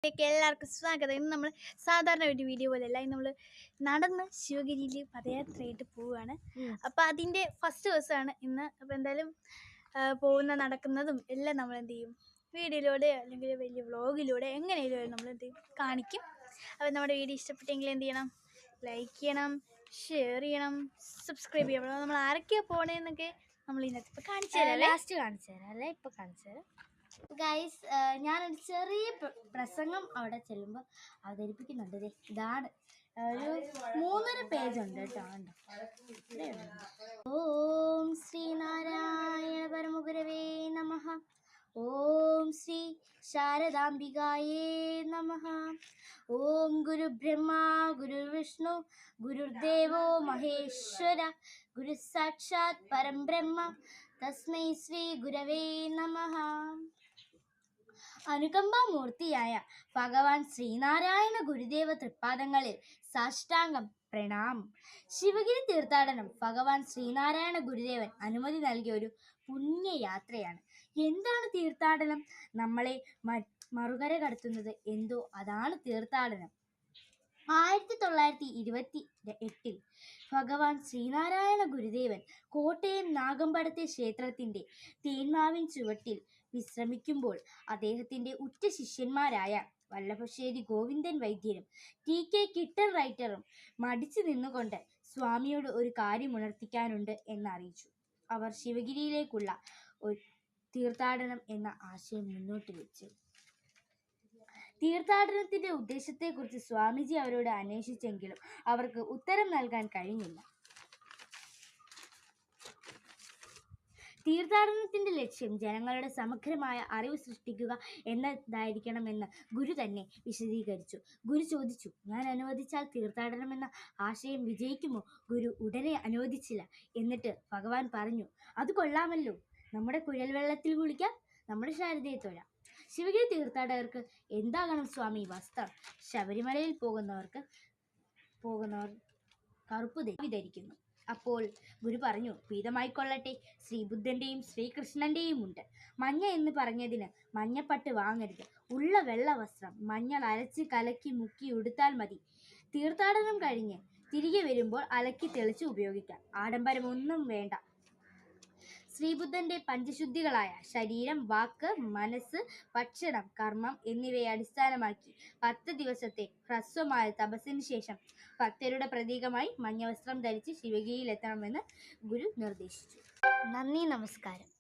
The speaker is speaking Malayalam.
എല്ലാവർക്കും സ്വാഗതം. ഇന്ന് നമ്മൾ സാധാരണ ഒരു വീഡിയോ പോലെയല്ല, ഇന്ന് നമ്മൾ നടന്ന് ശിവഗിരിയിൽ പദയാത്രയായിട്ട് പോവുകയാണ്. അപ്പോൾ അതിൻ്റെ ഫസ്റ്റ് ദിവസമാണ് ഇന്ന്. അപ്പോൾ എന്തായാലും നടക്കുന്നതും എല്ലാം നമ്മൾ എന്ത് ചെയ്യും, വീഡിയോയിലൂടെ അല്ലെങ്കിൽ വലിയ വ്ളോഗിലൂടെ എങ്ങനെയും നമ്മൾ എന്ത് ചെയ്യും, കാണിക്കും. അപ്പോൾ നമ്മുടെ വീഡിയോ ഇഷ്ടപ്പെട്ടെങ്കിൽ എന്ത് ചെയ്യണം, ലൈക്ക് ചെയ്യണം, ഷെയർ ചെയ്യണം, സബ്സ്ക്രൈബ് ചെയ്യണം. നമ്മൾ ആരൊക്കെയാണ് പോകണേന്നൊക്കെ നമ്മൾ ഇതിനകത്ത് ഇപ്പോൾ കാണിച്ചു തരാം, ലാസ്റ്റ് കാണിച്ചു തരാം അല്ലേ, ഇപ്പോൾ കാണിച്ചു തരാം. ഗൈസ്, ഞാനൊരു ചെറിയ പ്രസംഗം അവിടെ ചെല്ലുമ്പോൾ അവതരിപ്പിക്കുന്നുണ്ട്. ഇതാണ് ഒരു 3.5 പേജുണ്ട് കേട്ടോ. ഓം ശ്രീനാരായണ പരമഗുരവേ നമഃ. ഓം ശ്രീ ശാരദാംബികായേ നമഃ. ഓം ഗുരു ബ്രഹ്മ ഗുരു വിഷ്ണു ഗുരുദേവോ മഹേശ്വര ഗുരു സാക്ഷാത് പരം ബ്രഹ്മ തസ്മൈ ശ്രീ ഗുരവേ നമഃ. അനുകമ്പാമൂർത്തിയായ ഭഗവാൻ ശ്രീനാരായണ ഗുരുദേവ തൃപ്പാദങ്ങളിൽ സാഷ്ടാംഗം പ്രണാമം. ശിവഗിരി തീർത്ഥാടനം ഭഗവാൻ ശ്രീനാരായണ ഗുരുദേവൻ അനുമതി നൽകിയ ഒരു പുണ്യയാത്രയാണ്. എന്താണ് തീർത്ഥാടനം? നമ്മളെ മറുകര കടത്തുന്നത് എന്തോ അതാണ് തീർത്ഥാടനം. 1928 ഭഗവാൻ ശ്രീനാരായണ ഗുരുദേവൻ കോട്ടയം നാഗമ്പടത്തെ ക്ഷേത്രത്തിന്റെ തേന്മാവിൻ ചുവട്ടിൽ വിശ്രമിക്കുമ്പോൾ അദ്ദേഹത്തിന്റെ ഉറ്റ ശിഷ്യന്മാരായ വല്ലഭശ്ശേരി ഗോവിന്ദൻ വൈദ്യരും TK കിട്ടൻ റൈറ്ററും മടിച്ചു നിന്നുകൊണ്ട് സ്വാമിയോട് ഒരു കാര്യം ഉണർത്തിക്കാനുണ്ട് എന്നറിയിച്ചു. അവർ ശിവഗിരിയിലേക്കുള്ള ഒരു തീർത്ഥാടനം എന്ന ആശയം മുന്നോട്ട് വെച്ചു. തീർത്ഥാടനത്തിന്റെ ഉദ്ദേശത്തെക്കുറിച്ച് സ്വാമിജി അവരോട് അന്വേഷിച്ചെങ്കിലും അവർക്ക് ഉത്തരം നൽകാൻ കഴിഞ്ഞില്ല. തീർത്ഥാടനത്തിന്റെ ലക്ഷ്യം ജനങ്ങളുടെ സമഗ്രമായ അറിവ് സൃഷ്ടിക്കുക എന്നതായിരിക്കണമെന്ന് ഗുരു തന്നെ വിശദീകരിച്ചു. ഗുരു ചോദിച്ചു, ഞാൻ അനുവദിച്ചാൽ തീർത്ഥാടനം എന്ന ആശയം വിജയിക്കുമോ? ഗുരു ഉടനെ അനുവദിച്ചില്ല. എന്നിട്ട് ഭഗവാൻ പറഞ്ഞു, അത് കൊള്ളാമല്ലോ, നമ്മുടെ കുഴൽ വെള്ളത്തിൽ കുളിക്കാം, നമ്മുടെ ശാരദയെ തൊഴാം. ശിവഗിരി തീർത്ഥാടകർക്ക് എന്താകണം സ്വാമി? വസ്ത്രം. ശബരിമലയിൽ പോകുന്നവർ കറുപ്പ് ധരിക്കുന്നു. അപ്പോൾ ഗുരു പറഞ്ഞു, പീതമായിക്കൊള്ളട്ടെ, ശ്രീബുദ്ധന്റെയും ശ്രീകൃഷ്ണന്റെയും ഉണ്ട്. മഞ്ഞ എന്ന് പറഞ്ഞതിന് മഞ്ഞപ്പട്ട് വാങ്ങരുത്. ഉള്ള വെള്ള വസ്ത്രം മഞ്ഞൾ അരച്ച് കലക്കി മുക്കി ഉടുത്താൽ മതി. തീർത്ഥാടനം കഴിഞ്ഞ് തിരികെ വരുമ്പോൾ അലക്കി തെളിച്ച് ഉപയോഗിക്കാം. ആഡംബരമൊന്നും വേണ്ട. ശ്രീബുദ്ധന്റെ പഞ്ചശുദ്ധികളായ ശരീരം, വാക്ക്, മനസ്സ്, ഭക്ഷണം, കർമ്മം എന്നിവയെ അടിസ്ഥാനമാക്കി 10 ദിവസത്തെ ഹ്രസ്വമായ തപസ്സിന് ശേഷം ഭക്തരുടെ പ്രതീകമായി മഞ്ഞവസ്ത്രം ധരിച്ച് ശിവഗിരിയിൽ എത്തണമെന്ന് ഗുരു നിർദ്ദേശിച്ചു. നന്ദി, നമസ്കാരം.